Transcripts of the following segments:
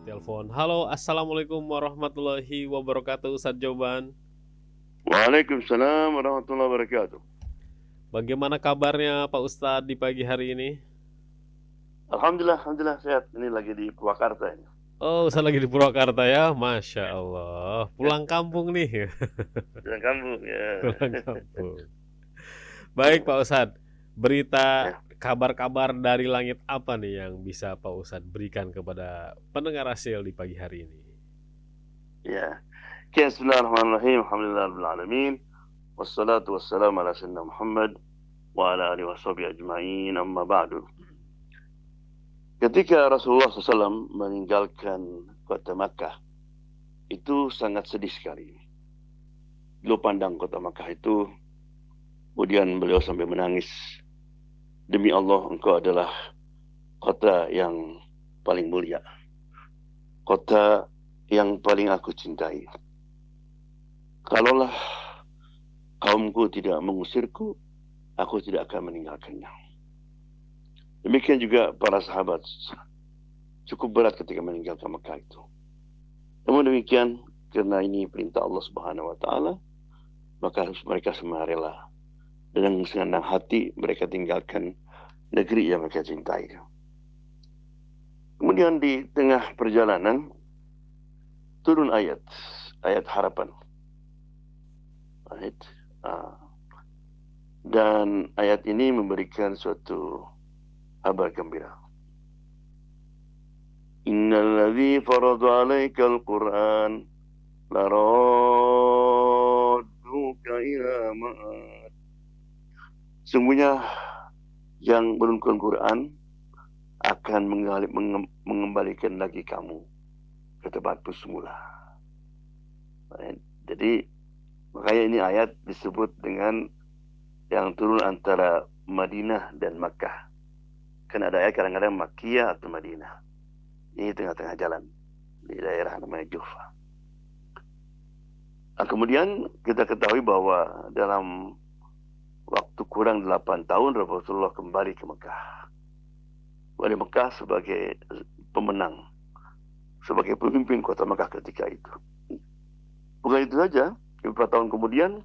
telepon. Halo, assalamualaikum warahmatullahi wabarakatuh, Ustadz Joban. Waalaikumsalam warahmatullahi wabarakatuh. Bagaimana kabarnya Pak Ustadz di pagi hari ini? Alhamdulillah sehat. Ini lagi di Purwakarta ini. Oh, Ustadz lagi di Purwakarta ya, Masya Allah. Pulang kampung nih. Sedang kamu ya. Pulang kampung. Baik Pak Ustadz, berita Ya. kabar-kabar dari langit apa nih yang bisa Pak Ustadz berikan kepada pendengar Asil di pagi hari ini? Ya. Bismillahirrahmanirrahim. Alhamdulillahirabbil alamin. Wassalatu wassalamu ala sayyidina Muhammad wa ala alihi washabihi ajma'in. Amma ba'du. Ketika Rasulullah SAW meninggalkan kota Makkah, itu sangat sedih sekali. Beliau pandang kota Makkah itu, kemudian beliau sampai menangis. Demi Allah, engkau adalah kota yang paling mulia, kota yang paling aku cintai. Kalaulah kaumku tidak mengusirku, aku tidak akan meninggalkannya. Demikian juga para sahabat, cukup berat ketika meninggalkan Mekah itu. Namun demikian, karena ini perintah Allah Subhanahu wa Ta'ala, maka mereka semua rela. Dengan senang hati mereka tinggalkan negeri yang mereka cintai. Kemudian di tengah perjalanan turun ayat harapan. Dan ayat ini memberikan suatu kabar gembira. Innal ladzi farada 'alaikal Qur'an laradduka ila ma'ad. Sungguhnya yang menurunkan Quran akan mengembalikan lagi kamu ke tempatmu semula. Jadi makanya ini ayat disebut dengan yang turun antara Madinah dan Makkah. Kan ada ayat kadang-kadang Makkiyah atau Madinah. Ini tengah-tengah jalan di daerah namanya Jufa. Nah, kemudian kita ketahui bahwa dalam waktu kurang 8 tahun Rasulullah kembali ke Mekah. Kembali Mekah sebagai pemenang, sebagai pemimpin kota Mekah ketika itu. Bukan itu saja, beberapa tahun kemudian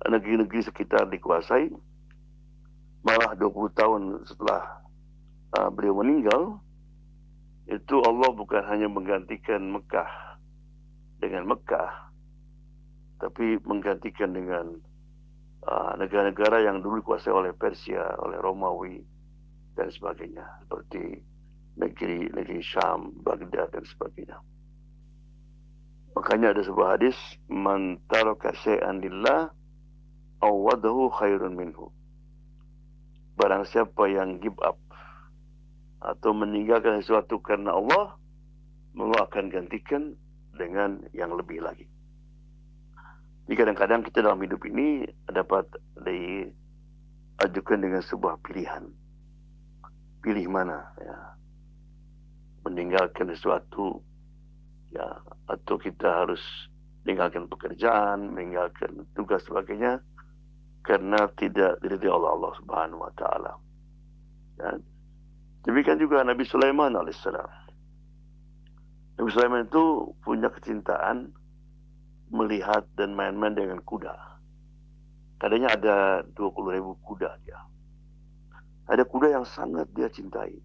negeri-negeri sekitar dikuasai. Malah 20 tahun setelah beliau meninggal, itu Allah bukan hanya menggantikan Mekah dengan Mekah, tapi menggantikan dengan negara-negara yang dulu dikuasai oleh Persia, oleh Romawi, dan sebagainya. Seperti negeri Syam, Baghdad, dan sebagainya. Makanya ada sebuah hadis, man taraka syai'an lillah awadahu khairun minhu. Barang siapa yang give up atau meninggalkan sesuatu karena Allah akan gantikan dengan yang lebih lagi. Jadi kadang-kadang kita dalam hidup ini dapat diajukan dengan sebuah pilihan. Pilih mana, ya. Meninggalkan sesuatu, ya, atau kita harus meninggalkan pekerjaan, meninggalkan tugas sebagainya karena tidak diridhai oleh Allah Subhanahu wa Ta'ala. Ya. Demikian juga Nabi Sulaiman alaihissalam. Nabi Sulaiman itu punya kecintaan melihat dan main-main dengan kuda. Kadangnya ada 20.000 kuda dia. Ada kuda yang sangat dia cintai.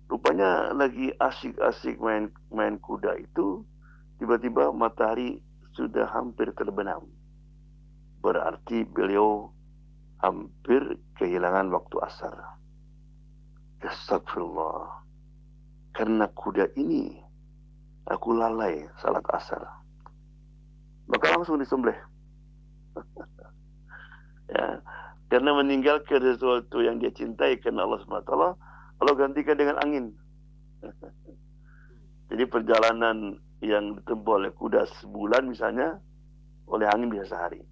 Rupanya lagi asik-asik main kuda itu, tiba-tiba matahari sudah hampir terbenam. Berarti beliau hampir kehilangan waktu asar. Astagfirullah. Karena kuda ini, aku lalai salat asar. Maka langsung disembelih. Ya, karena meninggalkan sesuatu yang dia cintai karena Allah SWT, Allah gantikan dengan angin. Jadi perjalanan yang ditempuh oleh kuda sebulan misalnya, oleh angin bisa sehari.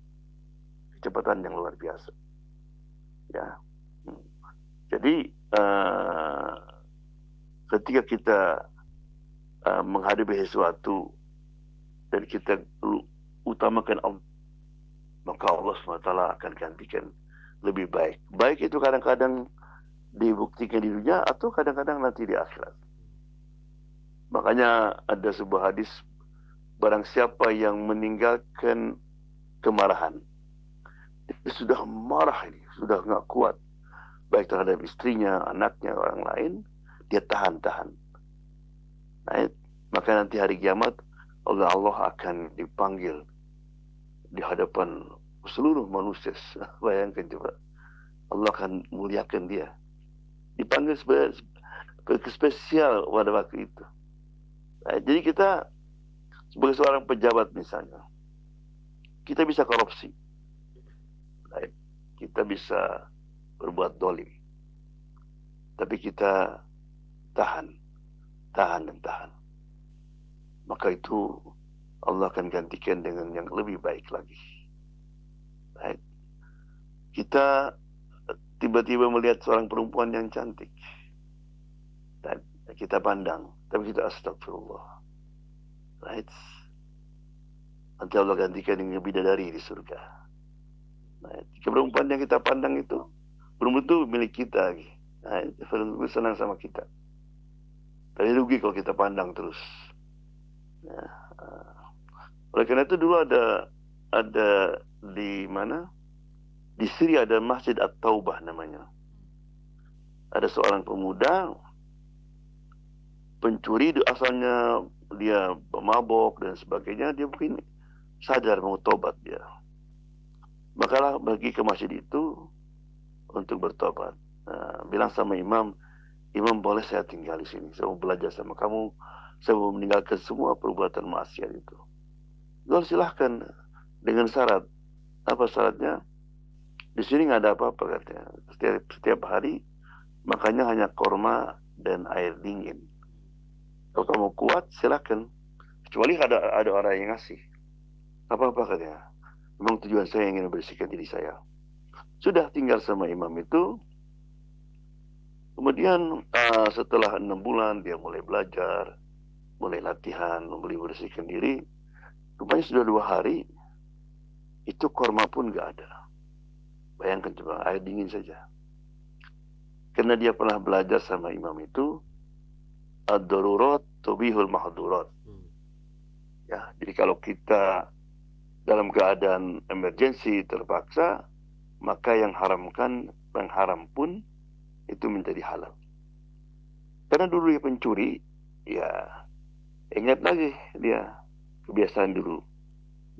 Kecepatan yang luar biasa. Ya. Jadi ketika kita menghadapi sesuatu dan kita utamakan Allah, maka Allah SWT akan gantikan lebih baik. Baik itu kadang-kadang dibuktikan di dunia atau kadang-kadang nanti di akhirat. Makanya ada sebuah hadis, barang siapa yang meninggalkan kemarahan, dia sudah marah ini, sudah nggak kuat, baik terhadap istrinya, anaknya, orang lain, dia tahan-tahan. Nah, maka nanti hari kiamat Allah akan dipanggil di hadapan seluruh manusia. Bayangkan coba, Allah akan muliakan dia, dipanggil sebagai spesial pada waktu itu. Nah, jadi kita sebagai seorang pejabat misalnya, kita bisa korupsi, nah, kita bisa berbuat dolim, tapi kita tahan. Maka itu Allah akan gantikan dengan yang lebih baik lagi. Nah, kita tiba-tiba melihat seorang perempuan yang cantik, dan kita pandang, tapi kita astagfirullah. Right? Nanti Allah gantikan dengan bidadari di surga. Right? Perempuan yang kita pandang itu belum tentu milik kita. Right? Belum senang sama kita. Tapi rugi kalau kita pandang terus. Nah, oleh karena itu dulu ada di mana? Di Syria ada Masjid At-Taubah namanya. Ada seorang pemuda pencuri, asalnya dia mabok dan sebagainya, dia mungkin sadar mau tobat dia. Makalah pergi ke masjid itu untuk bertobat. Nah, bilang sama imam, boleh saya tinggal di sini, saya mau belajar sama kamu, saya mau meninggalkan semua perbuatan maksiat itu. Lalu silahkan, dengan syarat. Apa syaratnya? Di sini nggak ada apa-apa katanya. Setiap hari makannya hanya korma dan air dingin. Kalau kamu kuat, silakan. Kecuali ada orang yang ngasih. Apa-apa katanya. Memang tujuan saya ingin membersihkan diri saya. Sudah tinggal sama imam itu. Kemudian setelah 6 bulan dia mulai belajar, mulai latihan, mulai bersihkan diri. Rupanya sudah 2 hari, itu korma pun nggak ada. Bayangkan coba, air dingin saja. Karena dia pernah belajar sama imam itu, ad-darurat tubihul mahdurat. Ya, jadi kalau kita dalam keadaan emergensi terpaksa, maka yang haram pun itu menjadi halal. Karena dulu dia pencuri, ya ingat lagi dia kebiasaan dulu.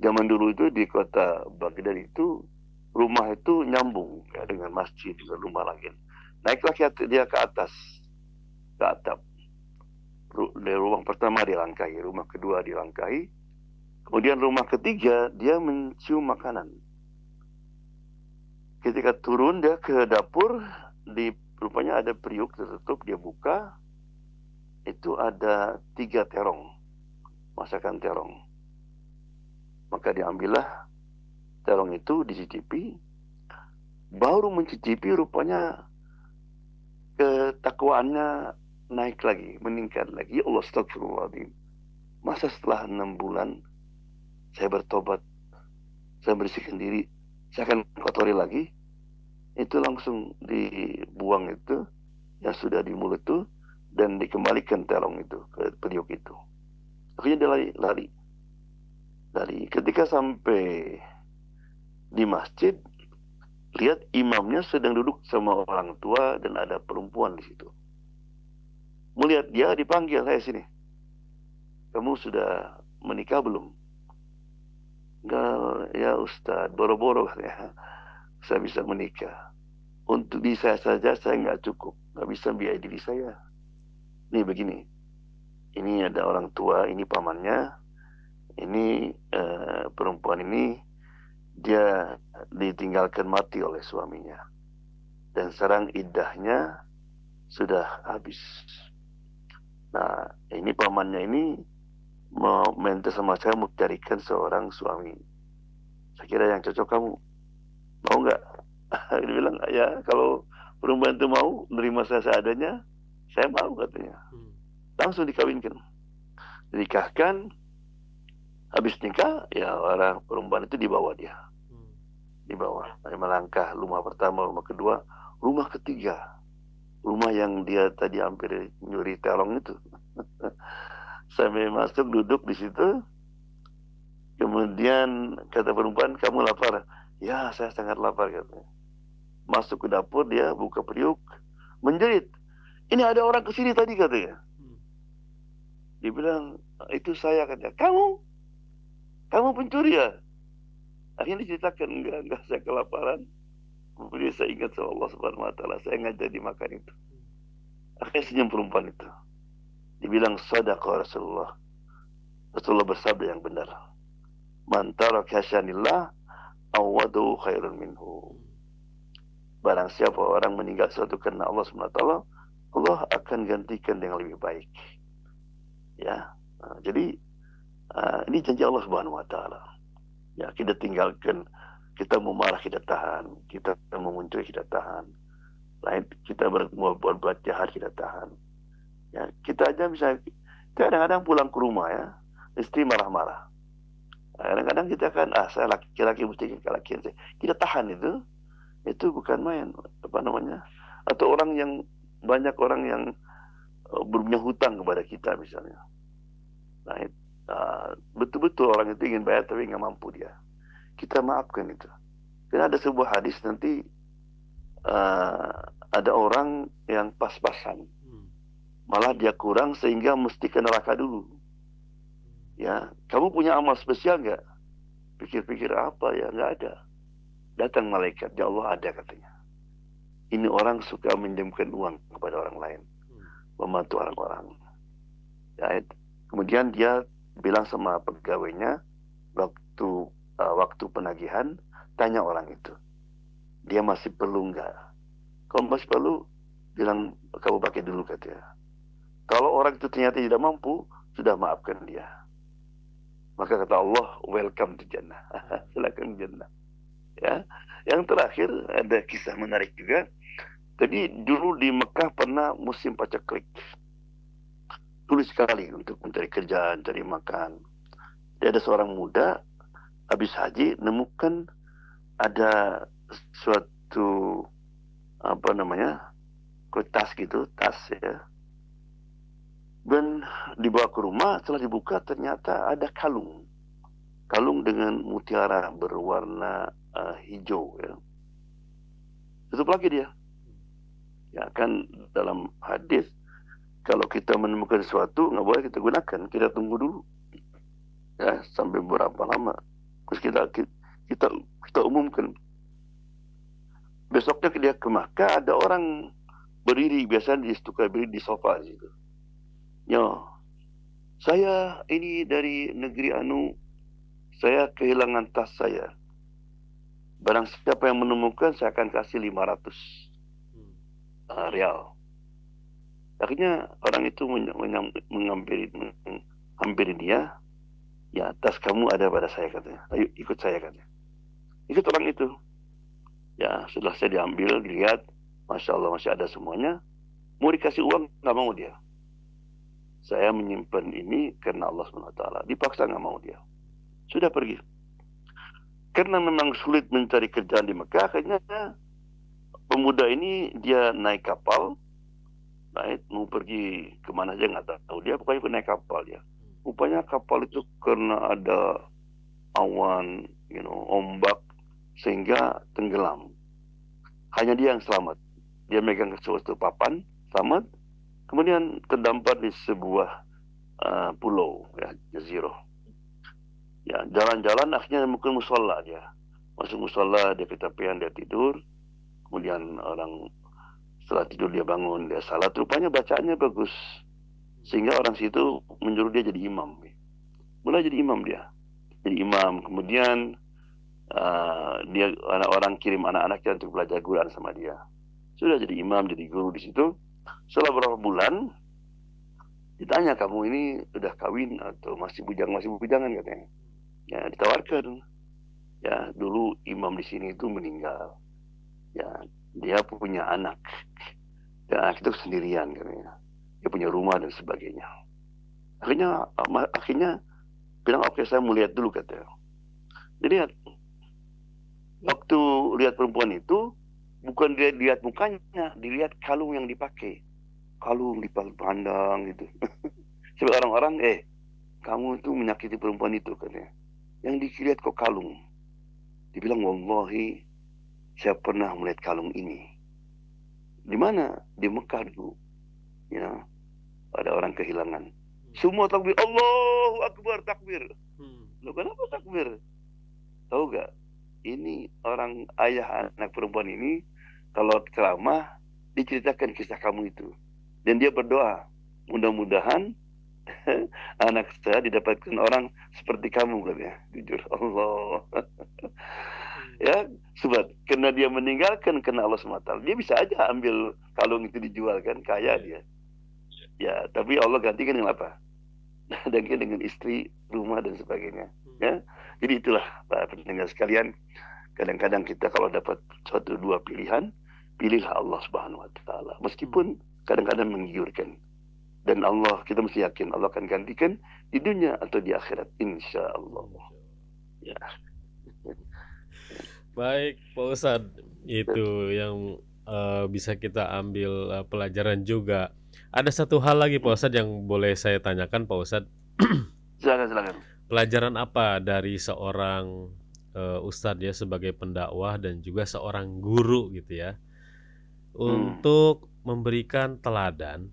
Zaman dulu itu di kota Baghdad itu rumah itu nyambung ya, dengan masjid, dengan rumah lain. Naiklah dia ke atas, ke atap. Dari rumah pertama dilangkahi, rumah kedua dilangkahi, kemudian rumah ketiga dia mencium makanan. Ketika turun dia ke dapur, rupanya ada periuk tertutup, dia buka, itu ada 3 terong, masakan terong. Maka diambillah terong itu, dicicipi, baru mencicipi rupanya ketakwaannya naik lagi, meningkat lagi. Ya Allah, astagfirullahaladzim. Masa setelah 6 bulan saya bertobat, saya bersihkan diri, saya akan kotori lagi? Itu langsung dibuang itu, yang sudah di mulut itu, dan dikembalikan terong itu ke periuk itu. Akhirnya dia lari. Ketika sampai di masjid, lihat imamnya sedang duduk sama orang tua dan ada perempuan di situ. Melihat dia, dipanggil, "Hai sini. Kamu sudah menikah belum?" "Enggak, ya Ustaz, boro-boro katanya. Saya bisa menikah. Untuk diri saya saja saya nggak cukup, nggak bisa biaya diri saya. Nih begini, ini ada orang tua, ini pamannya, ini perempuan ini dia ditinggalkan mati oleh suaminya, dan sekarang iddahnya sudah habis. Nah, ini pamannya ini mau minta sama saya mau carikan seorang suami. Saya kira yang cocok kamu. Mau nggak?" Dia bilang, "Ya, kalau perempuan itu mau menerima saya seadanya, saya mau," katanya. Langsung dikawinkan. Dinikahkan. Habis nikah, ya orang perempuan itu dibawa dia. Dibawa. Melangkah rumah pertama, rumah kedua, rumah ketiga. Rumah yang dia tadi hampir nyuri terong itu. Sampai masuk duduk di situ. Kemudian kata perempuan, kamu lapar? Ya, saya sangat lapar katanya. Masuk ke dapur, dia buka periuk, menjerit. Ini ada orang ke sini tadi katanya. Dia bilang, itu saya katanya. Kamu pencuri ya? Akhirnya diceritakan, enggak, saya kelaparan. Kemudian saya ingat sama Allah Subhanahu Wa Taala, saya nggak jadi makan itu. Akhirnya senyum perempuan itu. Dibilang sadaqa Rasulullah. Rasulullah bersabda yang benar. Man taraka syanillah awadu khairun minhu. Barang siapa orang meninggal sesuatu karena Allah Subhanahu Wa Taala, Allah akan gantikan dengan lebih baik. Ya, jadi ini janji Allah Subhanahu Wa Taala. Ya, kita tinggalkan, kita mau marah kita tahan, kita mau mencuri kita tahan, lain kita berbuat jahat kita tahan. Ya, kita aja bisa kadang-kadang pulang ke rumah ya, istri marah-marah. Kadang-kadang kita kan, saya laki-laki mesti laki-laki, kita tahan itu bukan main, apa namanya? Atau banyak orang yang punya hutang kepada kita misalnya. Nah, betul-betul orang itu ingin bayar tapi nggak mampu dia. Kita maafkan itu. Karena ada sebuah hadis nanti ada orang yang pas-pasan, malah dia kurang sehingga mesti ke neraka dulu. Ya, kamu punya amal spesial nggak? Pikir-pikir apa ya, nggak ada. Datang malaikat, ya Allah ada katanya. Ini orang suka minjamkan uang kepada orang lain, membantu orang-orang. Ya, kemudian dia bilang sama pegawainya, waktu penagihan, tanya orang itu, dia masih perlu nggak? Kalau masih perlu, bilang kamu pakai dulu katanya. Kalau orang itu ternyata tidak mampu, sudah maafkan dia. Maka kata Allah, welcome to Jannah. Silakan Jannah. Ya, yang terakhir ada kisah menarik juga. Jadi dulu di Mekah pernah musim paceklik. Sulit sekali untuk mencari kerjaan, cari makan. Jadi ada seorang muda habis haji nemukan ada suatu tas gitu, tas ya. Dan dibawa ke rumah, setelah dibuka ternyata ada kalung dengan mutiara berwarna hijau ya. Tutup lagi dia. Ya kan dalam hadis kalau kita menemukan sesuatu nggak boleh kita gunakan, kita tunggu dulu ya sampai berapa lama, terus kita umumkan. Besoknya dia ke Makkah, ada orang berdiri, biasanya suka berdiri di sofa gitu. Ya, saya ini dari negeri anu, saya kehilangan tas saya. Barang siapa yang menemukan, saya akan kasih 500 rial. Akhirnya orang itu menghampiri dia. Ya, tas kamu ada pada saya katanya. Ayo ikut saya katanya. Ikut orang itu. Ya, setelah saya diambil, dilihat, Masya Allah masih ada semuanya. Mau dikasih uang, nggak mau dia. Saya menyimpan ini karena Allah SWT. Dipaksa nggak mau dia. Sudah pergi. Karena memang sulit mencari kerjaan di Mekah, akhirnya pemuda ini dia naik kapal. Mau pergi kemana aja nggak tahu. Dia pokoknya naik kapal dia. Rupanya kapal itu karena ada awan, ombak, sehingga tenggelam. Hanya dia yang selamat. Dia megang suatu papan, selamat. Kemudian terdampar di sebuah pulau, ya, jazirah. Ya, jalan-jalan akhirnya mungkin musola dia. Masuk musola, dia kecapean, dia tidur. Kemudian setelah tidur dia bangun, dia salat. Rupanya bacaannya bagus. Sehingga orang situ menyuruh dia jadi imam. Mulai jadi imam dia. Jadi imam. Kemudian dia orang kirim anak-anaknya untuk belajar Quran sama dia. Sudah jadi imam, jadi guru di situ. Setelah beberapa bulan ditanya, kamu ini udah kawin atau masih bujangan katanya. Ya, ditawarkan. Ya, dulu imam di sini itu meninggal. Ya, dia punya anak. Dan anak itu sendirian katanya. Dia punya rumah dan sebagainya. Akhirnya bilang, oke, saya mau lihat dulu katanya. Jadi waktu lihat perempuan itu, bukan dia lihat mukanya, dilihat kalung yang dipakai. Kalung dipandang gitu. Sebab orang-orang, kamu itu menyakiti perempuan itu katanya. Yang dilihat kok kalung. Dibilang, wallahi, saya pernah melihat kalung ini. Di mana? Di Mekah dulu. Ya, ada orang kehilangan. Semua takbir, Allahu Akbar, takbir. Loh, kenapa takbir? Tahu gak? Ini orang ayah anak perempuan ini, kalau ceramah, diceritakan kisah kamu itu. Dan dia berdoa, mudah-mudahan anak saya didapatkan orang seperti kamu katanya. Jujur, Allah. Ya, sebab karena dia meninggalkan karena Allah SWT, dia bisa aja ambil kalung itu dijual kan, kaya dia. Ya, tapi Allah gantikan dengan apa? Dengan istri, rumah dan sebagainya. Ya, jadi itulah para pendengar sekalian. Kadang-kadang kita kalau dapat suatu dua pilihan, pilihlah Allah Subhanahu Wa Taala. Meskipun kadang-kadang menggiurkan. Dan Allah, kita mesti yakin Allah akan gantikan di dunia atau di akhirat, insya Allah. Ya. Baik, Pak Ustadz, itu yang bisa kita ambil pelajaran juga. Ada satu hal lagi, Pak Ustadz, yang boleh saya tanyakan, Pak Ustadz. Silakan. Pelajaran apa dari seorang Ustadz ya sebagai pendakwah dan juga seorang guru gitu ya, untuk memberikan teladan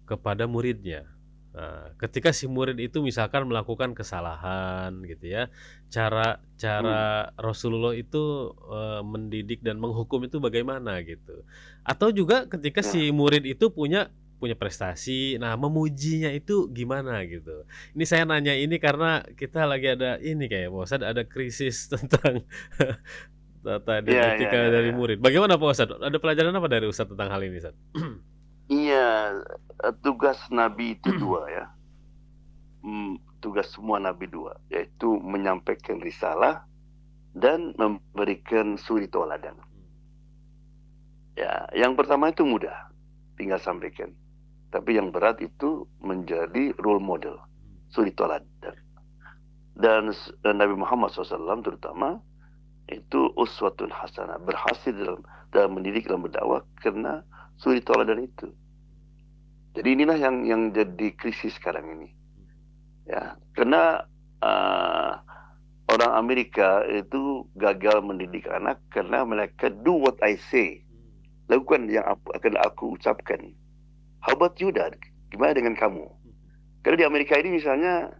kepada muridnya. Nah, ketika si murid itu misalkan melakukan kesalahan gitu ya, cara Rasulullah itu mendidik dan menghukum itu bagaimana gitu. Atau juga ketika si murid itu punya prestasi, nah memujinya itu gimana gitu. Ini saya nanya ini karena kita lagi ada ini kayak Pak Ustadz, ada krisis tentang tata dan etika dari murid. Bagaimana Pak Ustadz? Ada pelajaran apa dari Ustadz tentang hal ini, Ustadz? Iya, tugas Nabi itu dua ya. Tugas semua Nabi dua, yaitu menyampaikan risalah dan memberikan suri tauladan. Ya, yang pertama itu mudah, tinggal sampaikan. Tapi yang berat itu menjadi role model, suri tauladan. Dan Nabi Muhammad SAW terutama itu uswatun hasanah, berhasil dalam mendidik, dalam berdakwah karena suri tauladan itu. Jadi inilah yang jadi krisis sekarang ini. Ya, karena orang Amerika itu gagal mendidik anak karena mereka do what I say. Lakukan yang akan aku ucapkan. How about you, Dad? Gimana dengan kamu? Karena di Amerika ini misalnya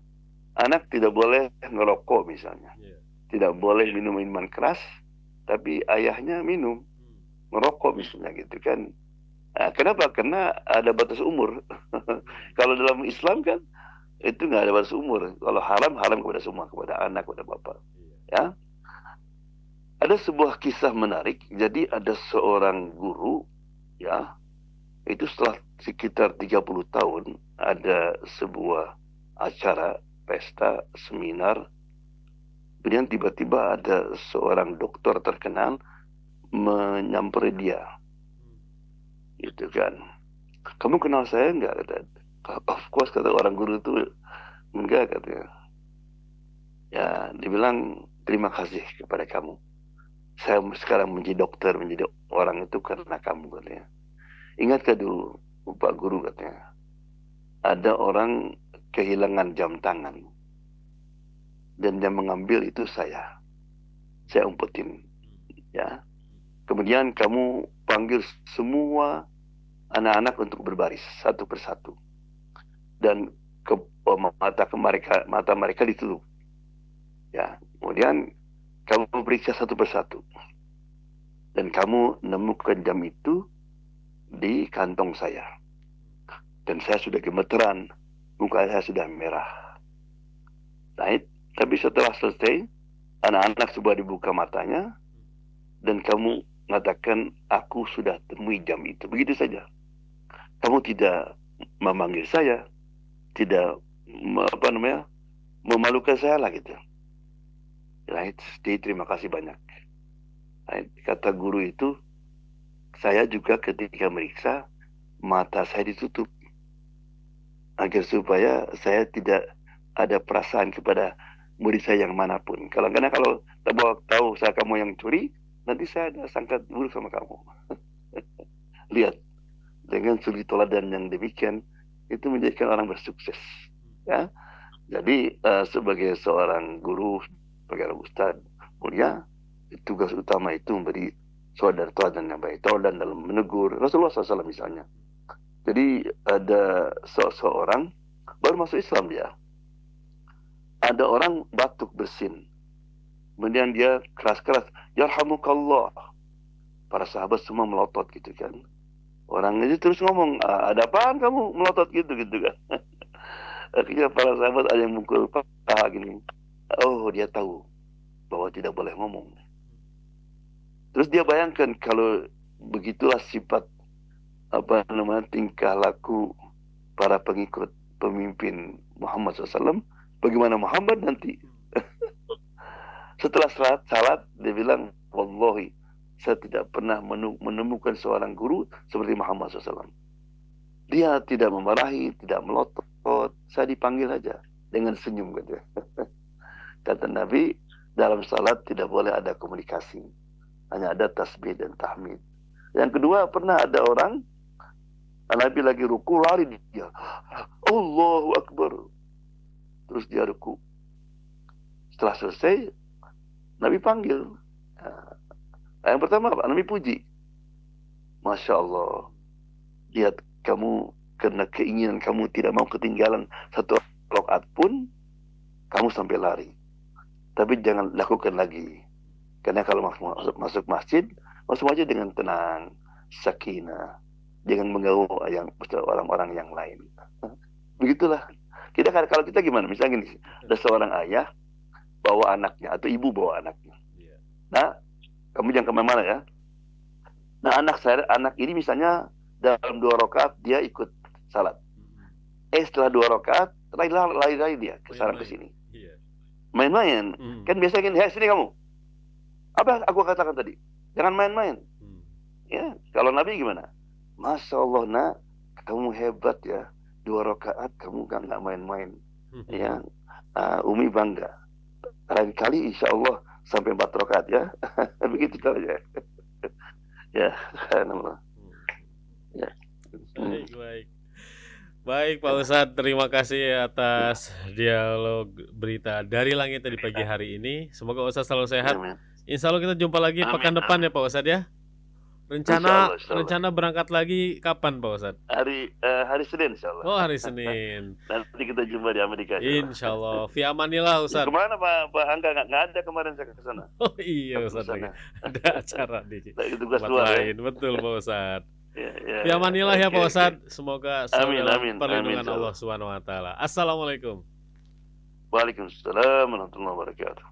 anak tidak boleh ngerokok misalnya. Tidak boleh minum minuman keras, tapi ayahnya minum, ngerokok misalnya gitu kan. Kenapa? Karena ada batas umur. Kalau dalam Islam kan itu nggak ada batas umur. Kalau haram kepada semua, kepada anak, kepada bapak. Ya. Ada sebuah kisah menarik. Jadi ada seorang guru, ya, itu setelah sekitar 30 tahun ada sebuah acara, pesta, seminar. Kemudian tiba-tiba ada seorang dokter terkenal menyamperi dia. Gitu kan. Kamu kenal saya enggak? Kata. Of course, kata orang guru itu. Enggak, katanya. Ya, dibilang terima kasih kepada kamu. Saya sekarang menjadi dokter, menjadi orang itu karena kamu, katanya. Ingatkah dulu, Pak Guru, katanya, ada orang kehilangan jam tangan. Dan yang mengambil itu saya. Saya umpetin. Ya. Kemudian kamu panggil semua anak-anak untuk berbaris satu persatu. Dan mata mereka ditutup. Ya, kemudian kamu periksa satu persatu. Dan kamu nemukan jam itu di kantong saya. Dan saya sudah gemeteran, muka saya sudah merah. Nah, tapi setelah selesai, anak-anak sudah dibuka matanya, dan kamu mengatakan, aku sudah temui jam itu. Begitu saja. Kamu tidak memanggil saya, tidak memalukan saya lah gitu. Right? Jadi terima kasih banyak. Right? Kata guru itu, saya juga ketika meriksa, mata saya ditutup. Agar supaya saya tidak ada perasaan kepada murid saya yang manapun. Karena kalau tahu saya kamu yang curi, nanti saya ada sangka buruk sama kamu. Lihat, dengan suri tauladan yang demikian, itu menjadikan orang bersukses. Ya. Jadi sebagai seorang guru, sebagai ustadz mulia, tugas utama itu memberi teladan yang baik, teladan dalam menegur Rasulullah SAW misalnya. Jadi ada seorang baru masuk Islam dia, ada orang batuk bersin, kemudian dia keras-keras, yarhamukallah. Para sahabat semua melotot gitu kan. Orang itu terus ngomong, ada apaan kamu melotot gitu kan. Akhirnya para sahabat ada yang mukul paha gini. Oh, dia tahu bahwa tidak boleh ngomong. Terus dia bayangkan kalau begitulah sifat tingkah laku para pengikut pemimpin Muhammad SAW, bagaimana Muhammad nanti? Setelah salat dia bilang, wallahi saya tidak pernah menemukan seorang guru seperti Muhammad SAW. Dia tidak memarahi, tidak melotot. Saya dipanggil aja dengan senyum gitu. Kata Nabi, dalam salat tidak boleh ada komunikasi. Hanya ada tasbih dan tahmid. Yang kedua, pernah ada orang, Nabi lagi ruku, lari dia. Allahu Akbar. Terus dia ruku. Setelah selesai, Nabi panggil. Yang pertama apa? Nabi puji. Masya Allah. Lihat kamu, karena keinginan kamu tidak mau ketinggalan satu rakaat pun, kamu sampai lari. Tapi jangan lakukan lagi. Karena kalau masuk masjid dengan tenang, sakinah. Jangan mengganggu orang-orang yang lain. Begitulah. Kalau kita gimana? Misalnya gini, ada seorang ayah bawa anaknya atau ibu bawa anaknya. Nah, kamu jangan kemana-mana ya. Nah, anak ini misalnya dalam 2 rakaat dia ikut salat. Setelah 2 rakaat lari dia ke sana ke sini. Main-main. Kan biasanya gini, sini kamu. Apa aku katakan tadi? Jangan main-main. Ya, kalau Nabi gimana? Masya Allah nak, kamu hebat ya. 2 rakaat kamu nggak main-main. Ya, Umi bangga. Lain kali insya Allah sampai 4 rakaat ya. Begitu saja. Ya, subhanallah. Ya. Baik Pak Ustadz, terima kasih atas dialog berita dari langit di pagi hari ini. Semoga Ustadz selalu sehat. Insya Allah kita jumpa lagi pekan depan ya Pak Ustadz ya. Rencana berangkat lagi kapan Pak Ustadz? Hari Senin insya Allah. Oh, hari Senin. Nanti kita jumpa di Amerika. Insya Allah. Fi amanillah Ustadz. Kemana Pak Angga? Nggak ada kemarin saya ke sana. Oh iya Ustadz, ada acara di tempat lain. Betul Pak Ustadz. Fi amanillah ya Pak Ustadz. Semoga selalu dalam perlindungan Allah Subhanahu wa taala. Assalamualaikum. Waalaikumsalam warahmatullahi wabarakatuh.